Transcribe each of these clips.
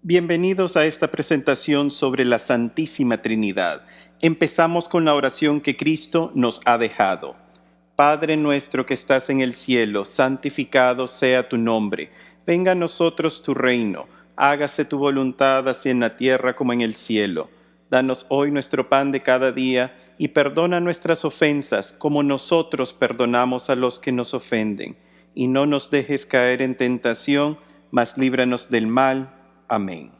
Bienvenidos a esta presentación sobre la Santísima Trinidad. Empezamos con la oración que Cristo nos ha dejado. Padre nuestro que estás en el cielo, santificado sea tu nombre. Venga a nosotros tu reino. Hágase tu voluntad así en la tierra como en el cielo. Danos hoy nuestro pan de cada día y perdona nuestras ofensas como nosotros perdonamos a los que nos ofenden. Y no nos dejes caer en tentación, mas líbranos del mal. Amén.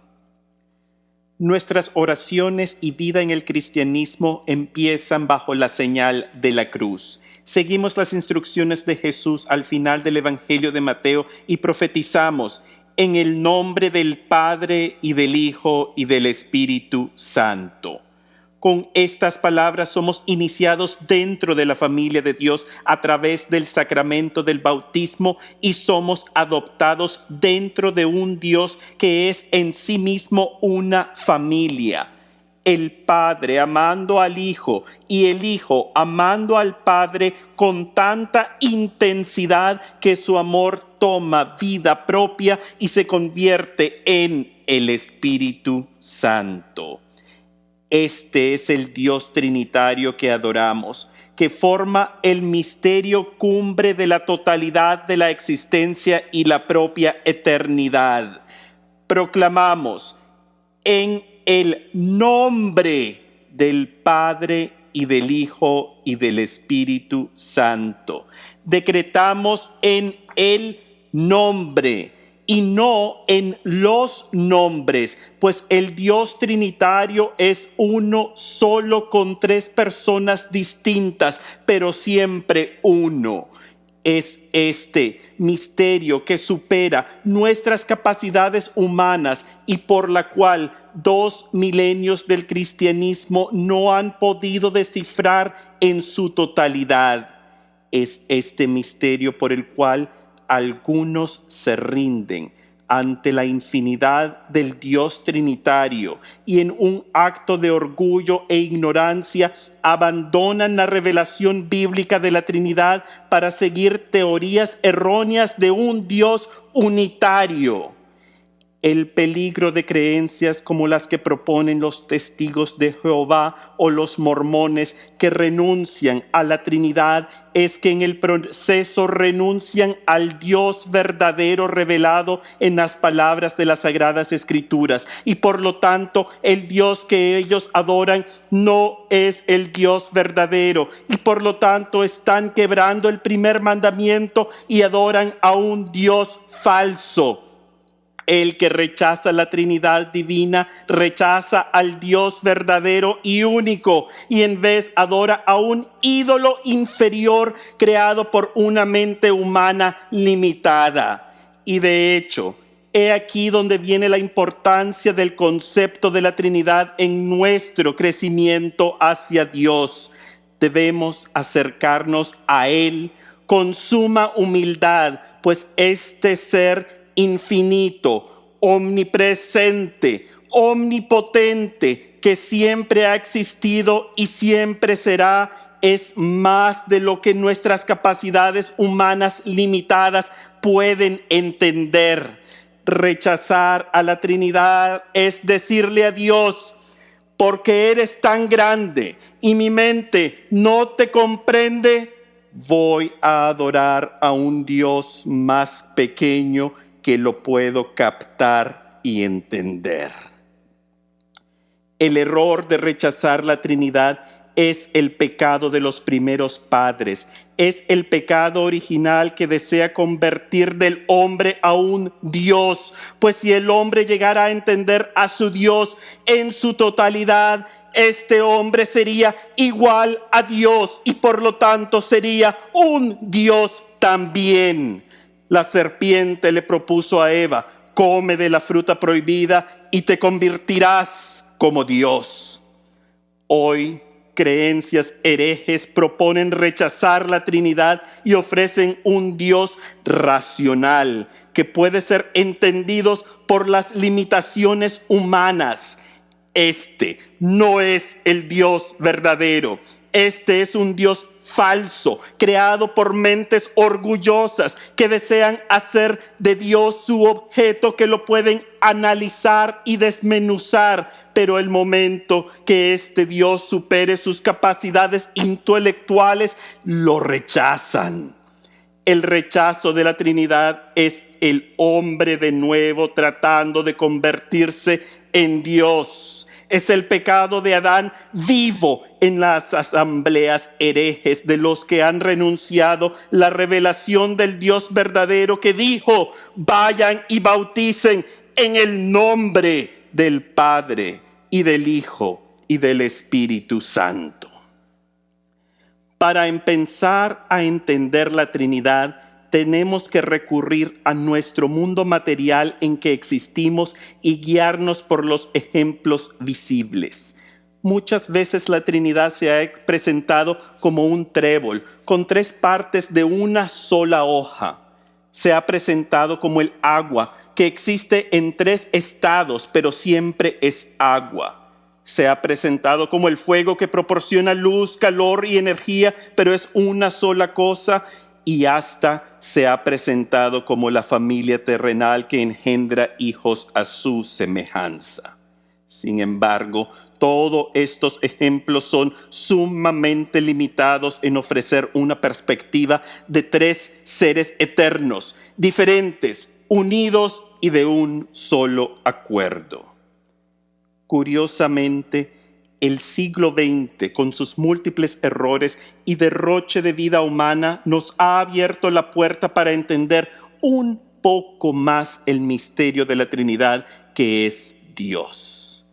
Nuestras oraciones y vida en el cristianismo empiezan bajo la señal de la cruz. Seguimos las instrucciones de Jesús al final del Evangelio de Mateo y profetizamos en el nombre del Padre y del Hijo y del Espíritu Santo. Con estas palabras somos iniciados dentro de la familia de Dios a través del sacramento del bautismo y somos adoptados dentro de un Dios que es en sí mismo una familia. El Padre amando al Hijo y el Hijo amando al Padre con tanta intensidad que su amor toma vida propia y se convierte en el Espíritu Santo. Este es el Dios trinitario que adoramos, que forma el misterio cumbre de la totalidad de la existencia y la propia eternidad. Proclamamos en el nombre del Padre y del Hijo y del Espíritu Santo. Decretamos en el nombre y no en los nombres, pues el Dios trinitario es uno solo con tres personas distintas, pero siempre uno. Es este misterio que supera nuestras capacidades humanas y por la cual 2 milenios del cristianismo no han podido descifrar en su totalidad. Es este misterio por el cual algunos se rinden ante la infinidad del Dios trinitario y en un acto de orgullo e ignorancia abandonan la revelación bíblica de la Trinidad para seguir teorías erróneas de un Dios unitario. El peligro de creencias como las que proponen los testigos de Jehová o los mormones que renuncian a la Trinidad es que en el proceso renuncian al Dios verdadero revelado en las palabras de las Sagradas Escrituras y por lo tanto el Dios que ellos adoran no es el Dios verdadero y por lo tanto están quebrando el primer mandamiento y adoran a un Dios falso. El que rechaza la Trinidad divina rechaza al Dios verdadero y único y en vez adora a un ídolo inferior creado por una mente humana limitada. Y de hecho, he aquí donde viene la importancia del concepto de la Trinidad en nuestro crecimiento hacia Dios. Debemos acercarnos a Él con suma humildad, pues este ser infinito, omnipresente, omnipotente, que siempre ha existido y siempre será, es más de lo que nuestras capacidades humanas limitadas pueden entender. Rechazar a la Trinidad es decirle a Dios: porque eres tan grande y mi mente no te comprende, voy a adorar a un Dios más pequeño que lo puedo captar y entender. El error de rechazar la Trinidad es el pecado de los primeros padres. Es el pecado original que desea convertir del hombre a un Dios. Pues si el hombre llegara a entender a su Dios en su totalidad, este hombre sería igual a Dios y por lo tanto sería un Dios también. La serpiente le propuso a Eva: come de la fruta prohibida y te convertirás como Dios. Hoy, creencias herejes proponen rechazar la Trinidad y ofrecen un Dios racional que puede ser entendido por las limitaciones humanas. Este no es el Dios verdadero. Este es un Dios falso, creado por mentes orgullosas que desean hacer de Dios su objeto, que lo pueden analizar y desmenuzar, pero el momento que este Dios supere sus capacidades intelectuales, lo rechazan. El rechazo de la Trinidad es el hombre de nuevo tratando de convertirse en Dios. Es el pecado de Adán vivo en las asambleas herejes de los que han renunciado la revelación del Dios verdadero, que dijo: vayan y bauticen en el nombre del Padre y del Hijo y del Espíritu Santo. Para empezar a entender la Trinidad, tenemos que recurrir a nuestro mundo material en que existimos y guiarnos por los ejemplos visibles. Muchas veces la Trinidad se ha presentado como un trébol con 3 partes de una sola hoja. Se ha presentado como el agua, que existe en 3 estados, pero siempre es agua. Se ha presentado como el fuego, que proporciona luz, calor y energía, pero es una sola cosa. Y hasta se ha presentado como la familia terrenal que engendra hijos a su semejanza. Sin embargo, todos estos ejemplos son sumamente limitados en ofrecer una perspectiva de 3 seres eternos, diferentes, unidos y de un solo acuerdo. Curiosamente, el siglo XX, con sus múltiples errores y derroche de vida humana, nos ha abierto la puerta para entender un poco más el misterio de la Trinidad, que es Dios.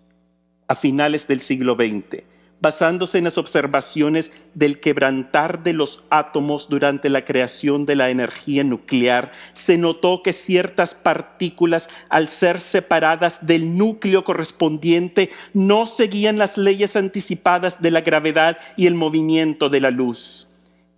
A finales del siglo XX, basándose en las observaciones del quebrantar de los átomos durante la creación de la energía nuclear, se notó que ciertas partículas, al ser separadas del núcleo correspondiente, no seguían las leyes anticipadas de la gravedad y el movimiento de la luz.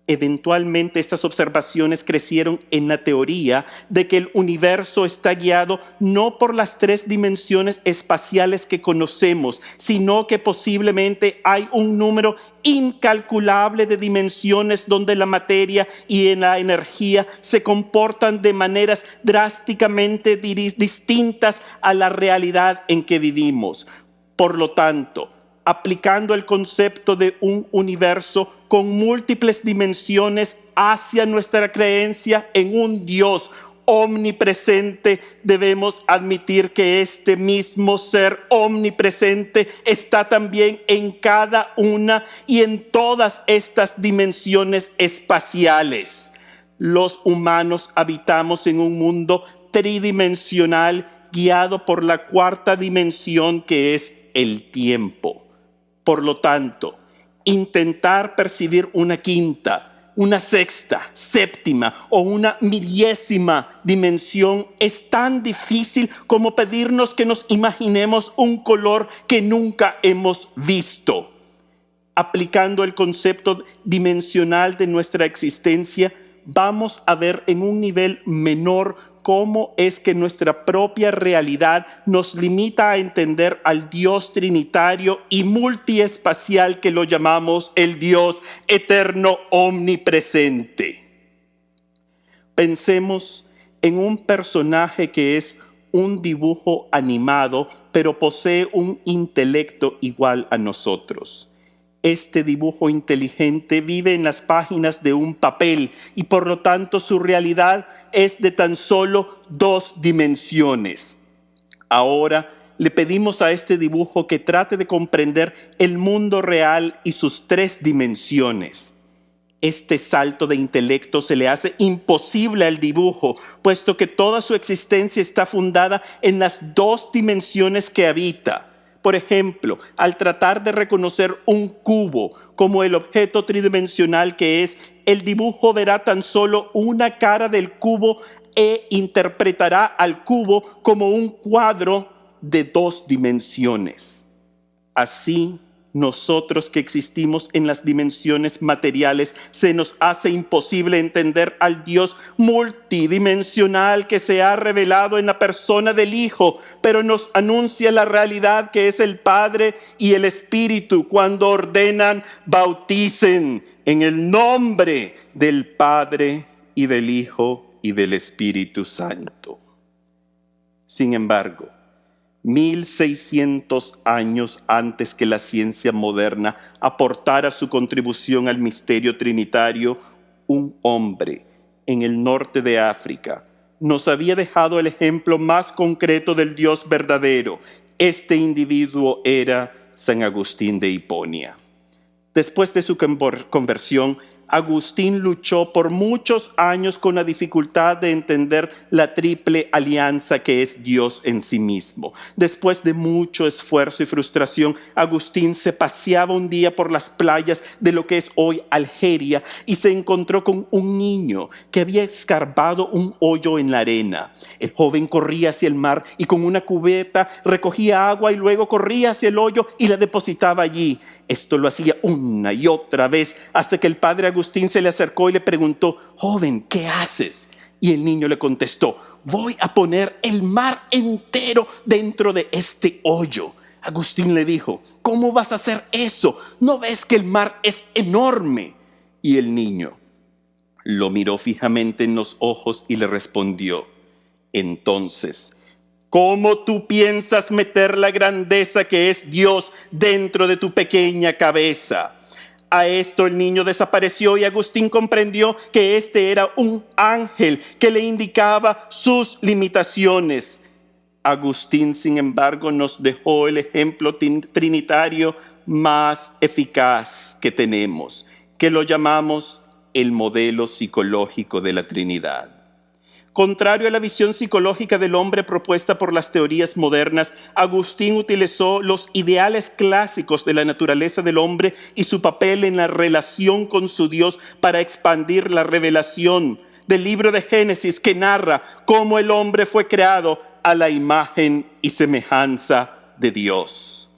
Eventualmente estas observaciones crecieron en la teoría de que el universo está guiado no por las 3 dimensiones espaciales que conocemos, sino que posiblemente hay un número incalculable de dimensiones donde la materia y la energía se comportan de maneras drásticamente distintas a la realidad en que vivimos. Por lo tanto, aplicando el concepto de un universo con múltiples dimensiones hacia nuestra creencia en un Dios omnipresente, debemos admitir que este mismo ser omnipresente está también en cada una y en todas estas dimensiones espaciales. Los humanos habitamos en un mundo tridimensional guiado por la 4ª dimensión, que es el tiempo. Por lo tanto, intentar percibir una 5ª, una 6ª, 7ª o una 1000ª dimensión es tan difícil como pedirnos que nos imaginemos un color que nunca hemos visto. Aplicando el concepto dimensional de nuestra existencia, vamos a ver en un nivel menor cómo es que nuestra propia realidad nos limita a entender al Dios trinitario y multiespacial que lo llamamos el Dios eterno omnipresente. Pensemos en un personaje que es un dibujo animado, pero posee un intelecto igual a nosotros. Este dibujo inteligente vive en las páginas de un papel y por lo tanto su realidad es de tan solo 2 dimensiones. Ahora le pedimos a este dibujo que trate de comprender el mundo real y sus 3 dimensiones. Este salto de intelecto se le hace imposible al dibujo, puesto que toda su existencia está fundada en las 2 dimensiones que habita. Por ejemplo, al tratar de reconocer un cubo como el objeto tridimensional que es, el dibujo verá tan solo una cara del cubo e interpretará al cubo como un cuadro de 2 dimensiones. Así Nosotros que existimos en las dimensiones materiales, se nos hace imposible entender al Dios multidimensional que se ha revelado en la persona del Hijo, pero nos anuncia la realidad que es el Padre y el Espíritu cuando ordenan: bauticen en el nombre del Padre y del Hijo y del Espíritu Santo. Sin embargo, 1600 años antes que la ciencia moderna aportara su contribución al misterio trinitario, un hombre en el norte de África nos había dejado el ejemplo más concreto del Dios verdadero. Este individuo era San Agustín de Hiponia. Después de su conversión, Agustín luchó por muchos años con la dificultad de entender la triple alianza que es Dios en sí mismo. Después de mucho esfuerzo y frustración, Agustín se paseaba un día por las playas de lo que es hoy Algeria y se encontró con un niño que había escarbado un hoyo en la arena. El joven corría hacia el mar y con una cubeta recogía agua y luego corría hacia el hoyo y la depositaba allí. Esto lo hacía una y otra vez hasta que el padre Agustín se le acercó y le preguntó: joven, ¿qué haces? Y el niño le contestó: voy a poner el mar entero dentro de este hoyo. Agustín le dijo: ¿cómo vas a hacer eso? ¿No ves que el mar es enorme? Y el niño lo miró fijamente en los ojos y le respondió: entonces, ¿cómo tú piensas meter la grandeza que es Dios dentro de tu pequeña cabeza? A esto el niño desapareció y Agustín comprendió que este era un ángel que le indicaba sus limitaciones. Agustín, sin embargo, nos dejó el ejemplo trinitario más eficaz que tenemos, que lo llamamos el modelo psicológico de la Trinidad. Contrario a la visión psicológica del hombre propuesta por las teorías modernas, Agustín utilizó los ideales clásicos de la naturaleza del hombre y su papel en la relación con su Dios para expandir la revelación del libro de Génesis, que narra cómo el hombre fue creado a la imagen y semejanza de Dios.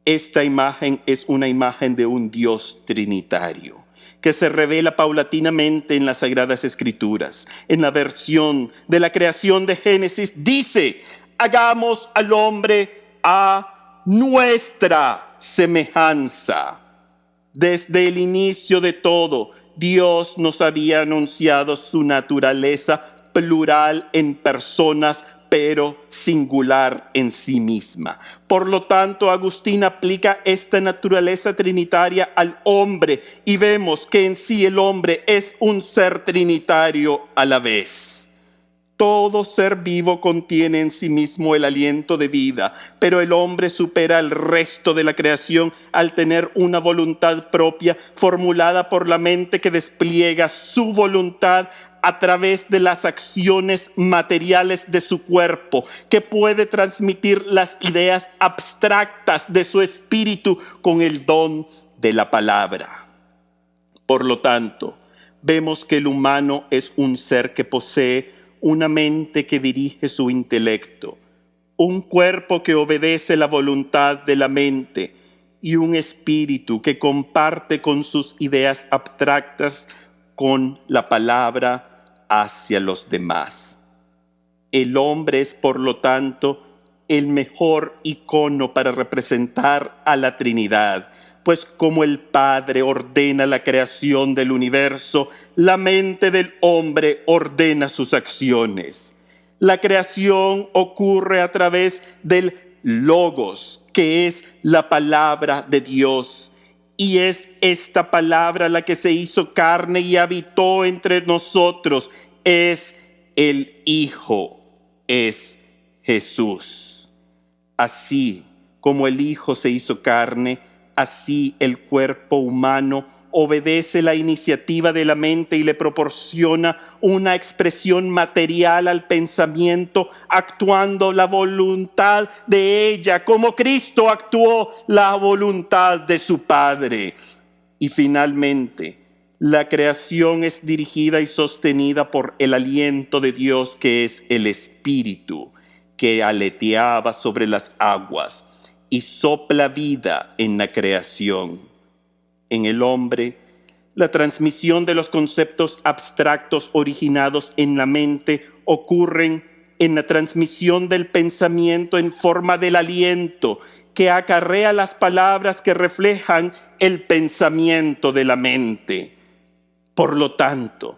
Esta imagen es una imagen de un Dios trinitario que se revela paulatinamente en las Sagradas Escrituras. En la versión de la creación de Génesis dice: hagamos al hombre a nuestra semejanza. Desde el inicio de todo, Dios nos había anunciado su naturaleza plural en personas, pero singular en sí misma. Por lo tanto, Agustín aplica esta naturaleza trinitaria al hombre y vemos que en sí el hombre es un ser trinitario a la vez. Todo ser vivo contiene en sí mismo el aliento de vida, pero el hombre supera al resto de la creación al tener una voluntad propia formulada por la mente que despliega su voluntad a través de las acciones materiales de su cuerpo, que puede transmitir las ideas abstractas de su espíritu con el don de la palabra. Por lo tanto, vemos que el humano es un ser que posee una mente que dirige su intelecto, un cuerpo que obedece la voluntad de la mente y un espíritu que comparte con sus ideas abstractas con la palabra hacia los demás. El hombre es, por lo tanto, el mejor icono para representar a la Trinidad, pues como el Padre ordena la creación del universo, la mente del hombre ordena sus acciones. La creación ocurre a través del Logos, que es la palabra de Dios. Y es esta palabra la que se hizo carne y habitó entre nosotros. Es el Hijo, es Jesús. Así como el Hijo se hizo carne, así el cuerpo humano obedece la iniciativa de la mente y le proporciona una expresión material al pensamiento, actuando la voluntad de ella, como Cristo actuó la voluntad de su Padre. Y finalmente, la creación es dirigida y sostenida por el aliento de Dios, que es el Espíritu, que aleteaba sobre las aguas. y sopla vida en la creación. En el hombre, la transmisión de los conceptos abstractos originados en la mente ocurren en la transmisión del pensamiento en forma del aliento que acarrea las palabras que reflejan el pensamiento de la mente. Por lo tanto,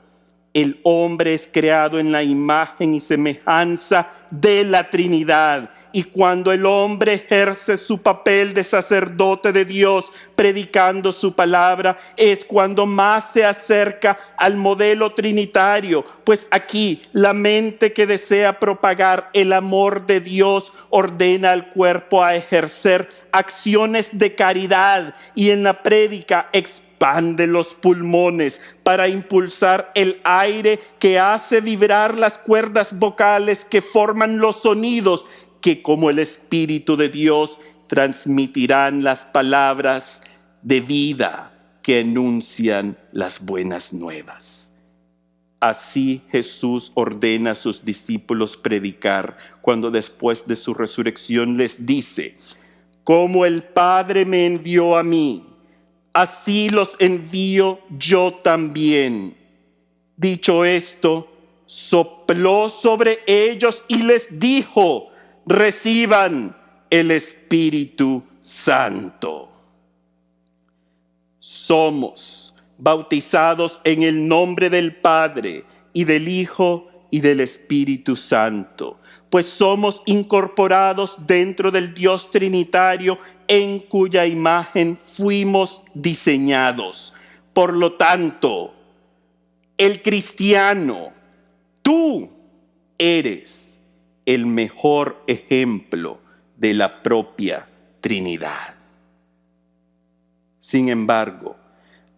el hombre es creado en la imagen y semejanza de la Trinidad. Y cuando el hombre ejerce su papel de sacerdote de Dios, predicando su palabra, es cuando más se acerca al modelo trinitario. Pues aquí la mente que desea propagar el amor de Dios ordena al cuerpo a ejercer acciones de caridad y en la prédica expande los pulmones para impulsar el aire que hace vibrar las cuerdas vocales que forman los sonidos que, como el Espíritu de Dios, transmitirán las palabras de vida que anuncian las buenas nuevas. Así Jesús ordena a sus discípulos predicar cuando después de su resurrección les dice: como el Padre me envió a mí, así los envío yo también. Dicho esto, sopló sobre ellos y les dijo: reciban el Espíritu Santo. Somos bautizados en el nombre del Padre y del Hijo y del Espíritu Santo, pues somos incorporados dentro del Dios Trinitario en cuya imagen fuimos diseñados. Por lo tanto, el cristiano, tú eres el mejor ejemplo de la propia Trinidad. Sin embargo,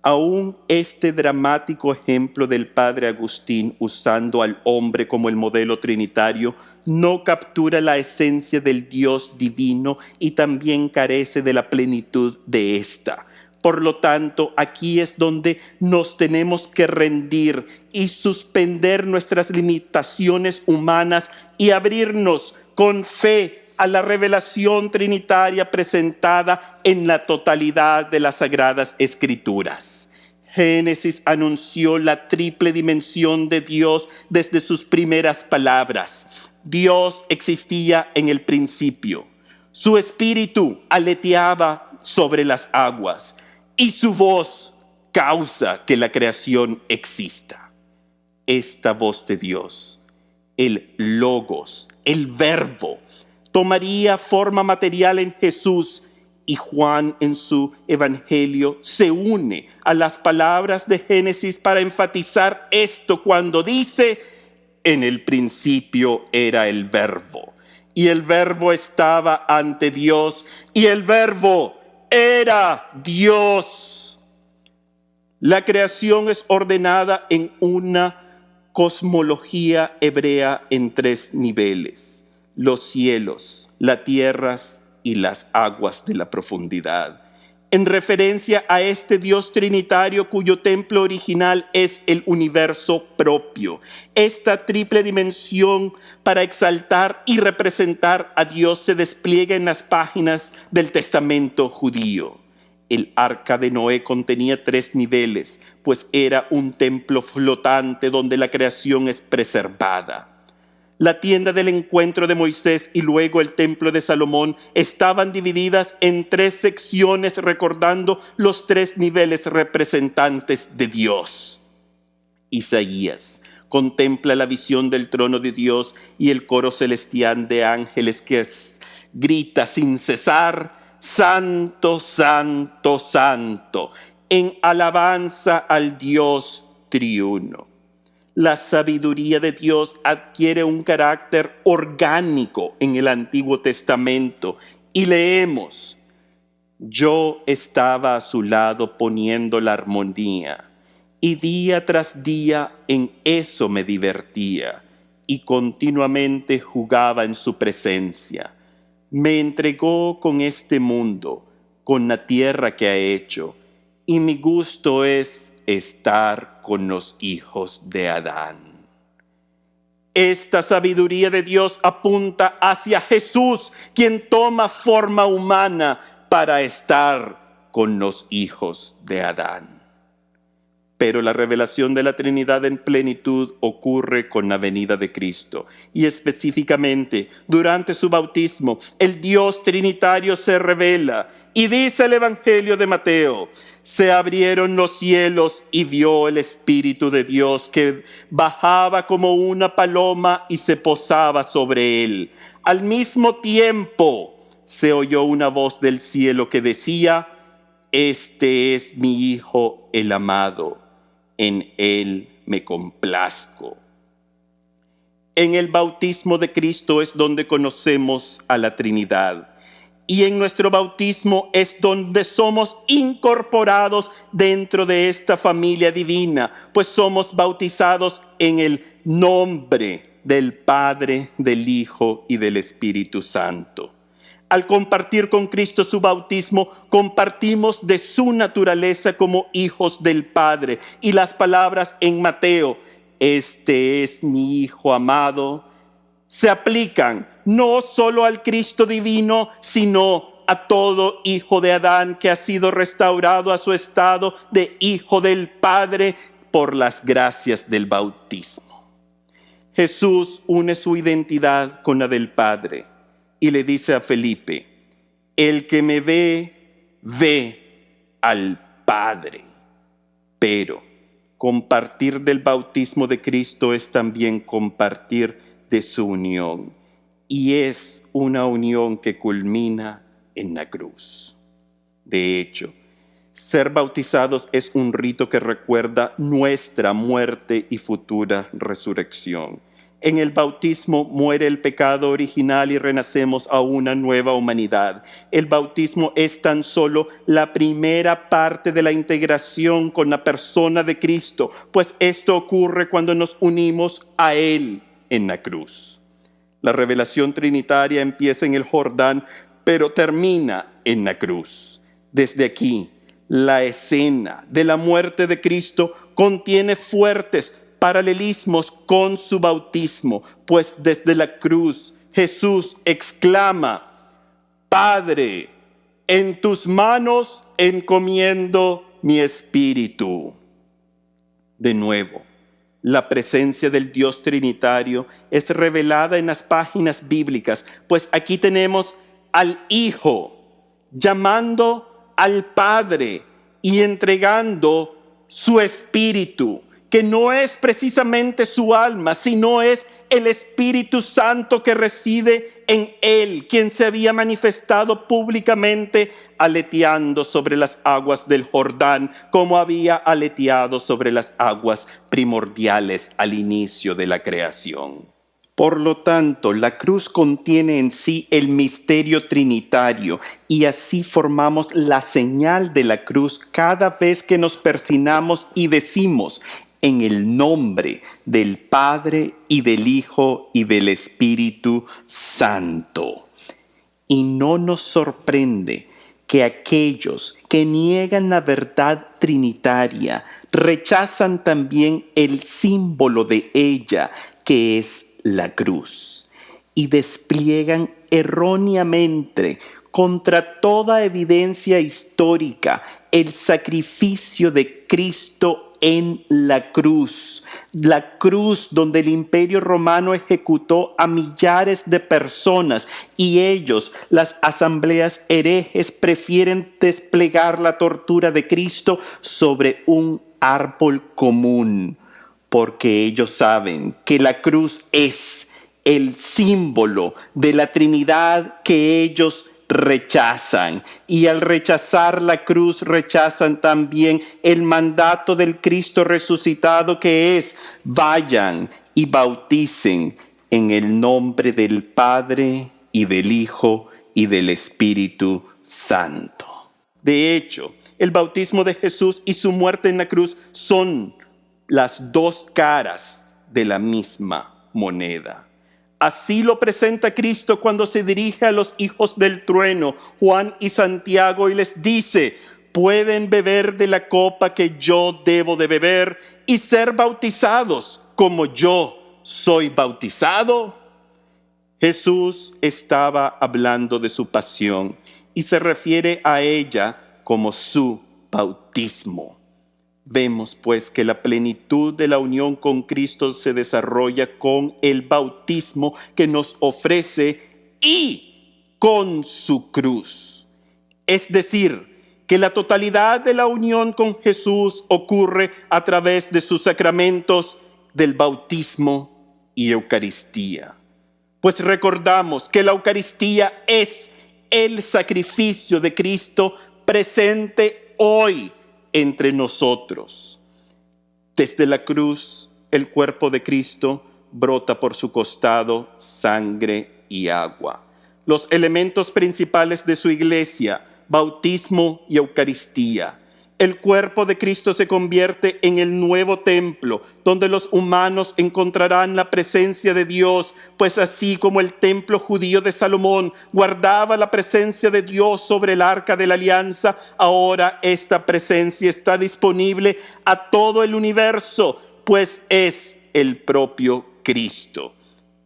aún este dramático ejemplo del padre Agustín usando al hombre como el modelo trinitario no captura la esencia del Dios divino y también carece de la plenitud de ésta. Por lo tanto, aquí es donde nos tenemos que rendir y suspender nuestras limitaciones humanas y abrirnos con fe a la revelación trinitaria presentada en la totalidad de las Sagradas Escrituras. Génesis anunció la triple dimensión de Dios desde sus primeras palabras. Dios existía en el principio. Su espíritu aleteaba sobre las aguas y su voz causa que la creación exista. Esta voz de Dios, el Logos, el Verbo, tomaría forma material en Jesús, y Juan en su evangelio se une a las palabras de Génesis para enfatizar esto cuando dice: en el principio era el Verbo, y el Verbo estaba ante Dios, y el Verbo era Dios. La creación es ordenada en una cosmología hebrea en tres niveles: los cielos, las tierras y las aguas de la profundidad, en referencia a este Dios trinitario cuyo templo original es el universo propio. Esta triple dimensión para exaltar y representar a Dios se despliega en las páginas del Testamento judío. El arca de Noé contenía 3 niveles, pues era un templo flotante donde la creación es preservada. La tienda del encuentro de Moisés y luego el templo de Salomón estaban divididas en 3 secciones recordando los 3 niveles representantes de Dios. Isaías contempla la visión del trono de Dios y el coro celestial de ángeles que grita sin cesar: Santo, Santo, Santo, en alabanza al Dios triuno. La sabiduría de Dios adquiere un carácter orgánico en el Antiguo Testamento y leemos: yo estaba a su lado poniendo la armonía y día tras día en eso me divertía y continuamente jugaba en su presencia. Me entregó con este mundo, con la tierra que ha hecho, y mi gusto es estar con los hijos de Adán. Esta sabiduría de Dios apunta hacia Jesús, quien toma forma humana para estar con los hijos de Adán. Pero la revelación de la Trinidad en plenitud ocurre con la venida de Cristo. Y específicamente, durante su bautismo, el Dios Trinitario se revela. Y dice el Evangelio de Mateo: se abrieron los cielos y vio el Espíritu de Dios que bajaba como una paloma y se posaba sobre él. Al mismo tiempo se oyó una voz del cielo que decía: este es mi Hijo el amado, en él me complazco. En el bautismo de Cristo es donde conocemos a la Trinidad. Y en nuestro bautismo es donde somos incorporados dentro de esta familia divina, pues somos bautizados en el nombre del Padre, del Hijo y del Espíritu Santo. Al compartir con Cristo su bautismo, compartimos de su naturaleza como hijos del Padre. Y las palabras en Mateo: este es mi Hijo amado, se aplican no solo al Cristo divino, sino a todo hijo de Adán que ha sido restaurado a su estado de hijo del Padre por las gracias del bautismo. Jesús une su identidad con la del Padre y le dice a Felipe: el que me ve, ve al Padre. Pero compartir del bautismo de Cristo es también compartir de su unión, y es una unión que culmina en la cruz. De hecho, ser bautizados es un rito que recuerda nuestra muerte y futura resurrección. En el bautismo muere el pecado original y renacemos a una nueva humanidad. El bautismo es tan solo la primera parte de la integración con la persona de Cristo, pues esto ocurre cuando nos unimos a Él en la cruz. La revelación trinitaria empieza en el Jordán, pero termina en la cruz. Desde aquí, la escena de la muerte de Cristo contiene fuertes paralelismos con su bautismo, pues desde la cruz Jesús exclama: Padre, en tus manos encomiendo mi espíritu. De nuevo, la presencia del Dios Trinitario es revelada en las páginas bíblicas, pues aquí tenemos al Hijo llamando al Padre y entregando su espíritu, que no es precisamente su alma, sino es el Espíritu Santo que reside en él, quien se había manifestado públicamente aleteando sobre las aguas del Jordán, como había aleteado sobre las aguas primordiales al inicio de la creación. Por lo tanto, la cruz contiene en sí el misterio trinitario, y así formamos la señal de la cruz cada vez que nos persignamos y decimos: en el nombre del Padre y del Hijo y del Espíritu Santo. Y no nos sorprende que aquellos que niegan la verdad trinitaria rechazan también el símbolo de ella, que es la cruz, y despliegan erróneamente, contra toda evidencia histórica, el sacrificio de Cristo en la cruz donde el Imperio Romano ejecutó a millares de personas, y ellos, las asambleas herejes, prefieren desplegar la tortura de Cristo sobre un árbol común, porque ellos saben que la cruz es el símbolo de la Trinidad que ellos rechazan, y al rechazar la cruz rechazan también el mandato del Cristo resucitado, que es: vayan y bauticen en el nombre del Padre y del Hijo y del Espíritu Santo. De hecho, el bautismo de Jesús y su muerte en la cruz son las dos caras de la misma moneda. Así lo presenta Cristo cuando se dirige a los hijos del trueno, Juan y Santiago, y les dice: pueden beber de la copa que yo debo de beber y ser bautizados como yo soy bautizado? Jesús estaba hablando de su pasión y se refiere a ella como su bautismo. Vemos pues que la plenitud de la unión con Cristo se desarrolla con el bautismo que nos ofrece y con su cruz. Es decir, que la totalidad de la unión con Jesús ocurre a través de sus sacramentos del bautismo y Eucaristía. Pues recordamos que la Eucaristía es el sacrificio de Cristo presente hoy entre nosotros. Desde la cruz, el cuerpo de Cristo brota por su costado sangre y agua. Los elementos principales de su iglesia, bautismo y Eucaristía. El cuerpo de Cristo se convierte en el nuevo templo, donde los humanos encontrarán la presencia de Dios, pues así como el templo judío de Salomón guardaba la presencia de Dios sobre el arca de la alianza, ahora esta presencia está disponible a todo el universo, pues es el propio Cristo.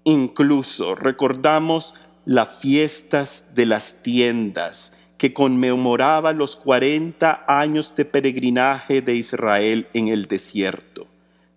Incluso recordamos las fiestas de las tiendas, que conmemoraba los 40 años de peregrinaje de Israel en el desierto.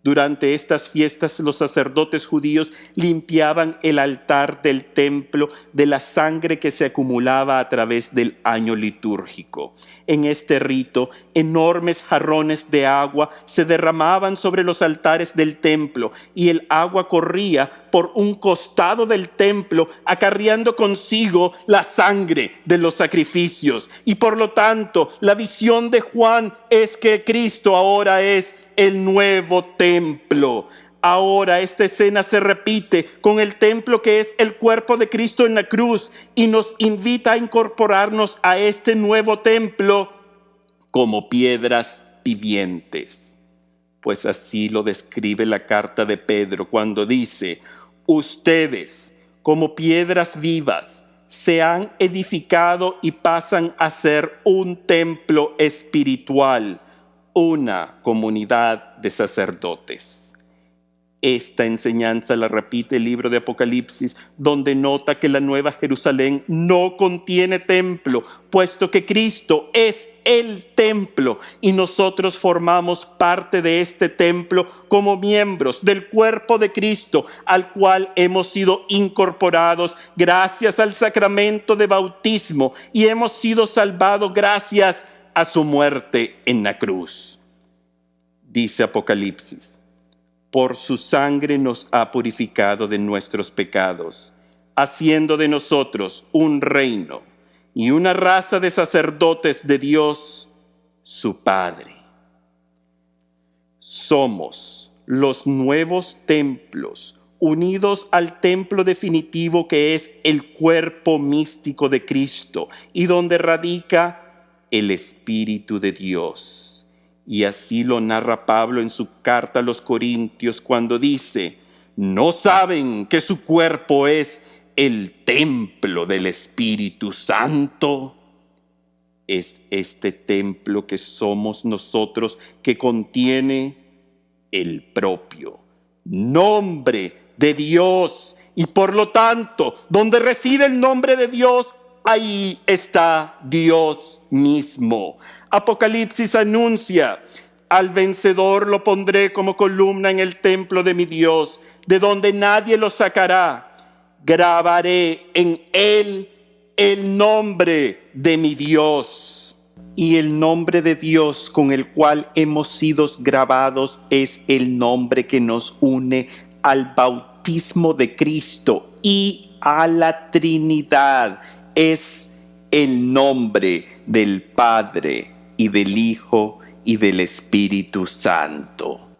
Durante estas fiestas, los sacerdotes judíos limpiaban el altar del templo de la sangre que se acumulaba a través del año litúrgico. En este rito, enormes jarrones de agua se derramaban sobre los altares del templo y el agua corría por un costado del templo, acarreando consigo la sangre de los sacrificios. Y por lo tanto, la visión de Juan es que Cristo ahora es el nuevo templo. Ahora esta escena se repite con el templo que es el cuerpo de Cristo en la cruz y nos invita a incorporarnos a este nuevo templo como piedras vivientes. Pues así lo describe la carta de Pedro cuando dice: ustedes como piedras vivas se han edificado y pasan a ser un templo espiritual, una comunidad de sacerdotes. Esta enseñanza la repite el libro de Apocalipsis, donde nota que la Nueva Jerusalén no contiene templo, puesto que Cristo es el templo y nosotros formamos parte de este templo como miembros del cuerpo de Cristo, al cual hemos sido incorporados gracias al sacramento de bautismo y hemos sido salvados gracias a su muerte en la cruz. Dice Apocalipsis: por su sangre nos ha purificado de nuestros pecados, haciendo de nosotros un reino y una raza de sacerdotes de Dios, su Padre. Somos los nuevos templos, unidos al templo definitivo que es el cuerpo místico de Cristo y donde radica el Espíritu de Dios. Y así lo narra Pablo en su carta a los Corintios cuando dice: ¿no saben que su cuerpo es el templo del Espíritu Santo? Es este templo que somos nosotros que contiene el propio nombre de Dios y por lo tanto, donde reside el nombre de Dios, ahí está Dios mismo. Apocalipsis anuncia: al vencedor lo pondré como columna en el templo de mi Dios, de donde nadie lo sacará. Grabaré en él el nombre de mi Dios. Y el nombre de Dios con el cual hemos sido grabados es el nombre que nos une al bautismo de Cristo y a la Trinidad. Es el nombre del Padre y del Hijo y del Espíritu Santo.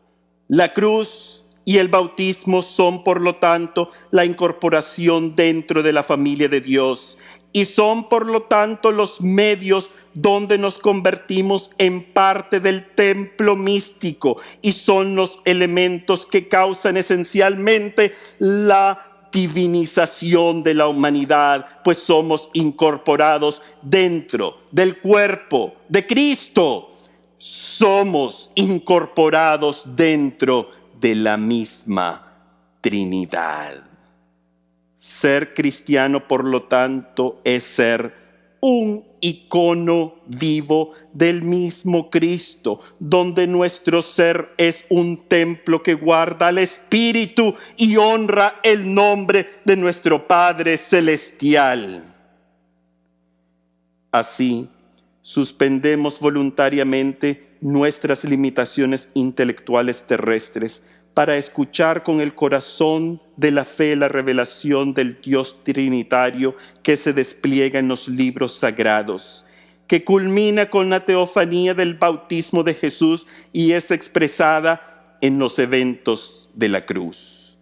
La cruz y el bautismo son, por lo tanto, la incorporación dentro de la familia de Dios y son, por lo tanto, los medios donde nos convertimos en parte del templo místico y son los elementos que causan esencialmente la divinización de la humanidad, pues somos incorporados dentro del cuerpo de Cristo. Somos incorporados dentro de la misma Trinidad. Ser cristiano, por lo tanto, es ser un icono vivo del mismo Cristo, donde nuestro ser es un templo que guarda al Espíritu y honra el nombre de nuestro Padre Celestial. Así, suspendemos voluntariamente nuestras limitaciones intelectuales terrestres para escuchar con el corazón de la fe la revelación del Dios trinitario que se despliega en los libros sagrados, que culmina con la teofanía del bautismo de Jesús y es expresada en los eventos de la cruz.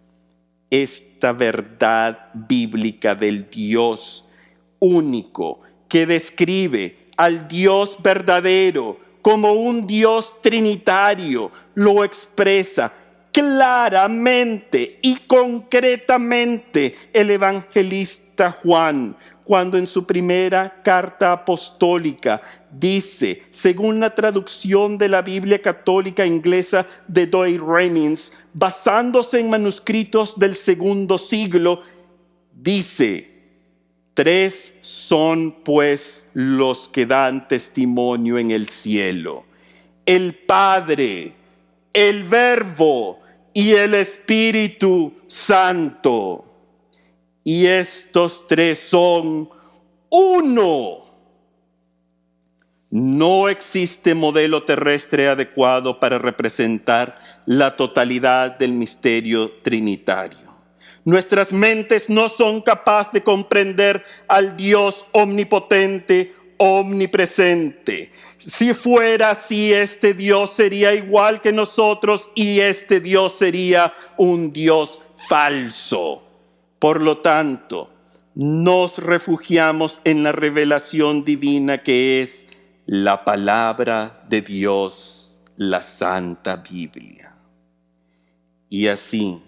Esta verdad bíblica del Dios único que describe al Dios verdadero como un Dios trinitario lo expresa claramente y concretamente el evangelista Juan, cuando en su primera carta apostólica dice, según la traducción de la Biblia católica inglesa de Douay-Rheims, basándose en manuscritos del segundo siglo, dice: 3 son pues los que dan testimonio en el cielo: el Padre, el Verbo y el Espíritu Santo. Y estos 3 son uno. No existe modelo terrestre adecuado para representar la totalidad del misterio trinitario. Nuestras mentes no son capaces de comprender al Dios omnipotente, omnipresente. Si fuera así, este Dios sería igual que nosotros y este Dios sería un Dios falso. Por lo tanto, nos refugiamos en la revelación divina que es la palabra de Dios, la Santa Biblia. Y así,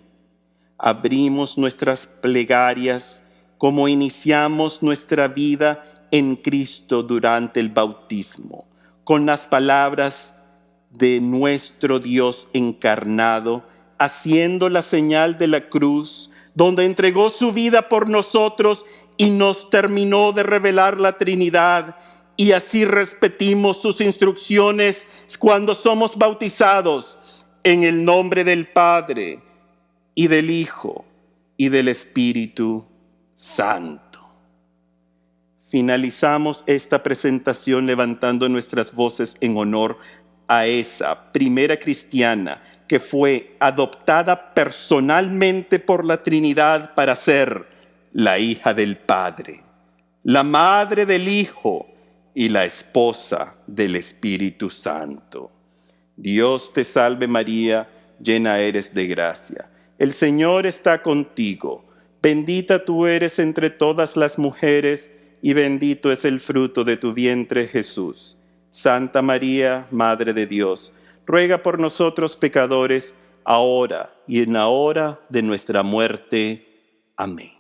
abrimos nuestras plegarias como iniciamos nuestra vida en Cristo durante el bautismo, con las palabras de nuestro Dios encarnado, haciendo la señal de la cruz, donde entregó su vida por nosotros y nos terminó de revelar la Trinidad, y así repetimos sus instrucciones cuando somos bautizados en el nombre del Padre, y del Hijo, y del Espíritu Santo. Finalizamos esta presentación levantando nuestras voces en honor a esa primera cristiana que fue adoptada personalmente por la Trinidad para ser la hija del Padre, la madre del Hijo y la esposa del Espíritu Santo. Dios te salve María, llena eres de gracia. El Señor está contigo. Bendita tú eres entre todas las mujeres y bendito es el fruto de tu vientre, Jesús. Santa María, Madre de Dios, ruega por nosotros pecadores, ahora y en la hora de nuestra muerte. Amén.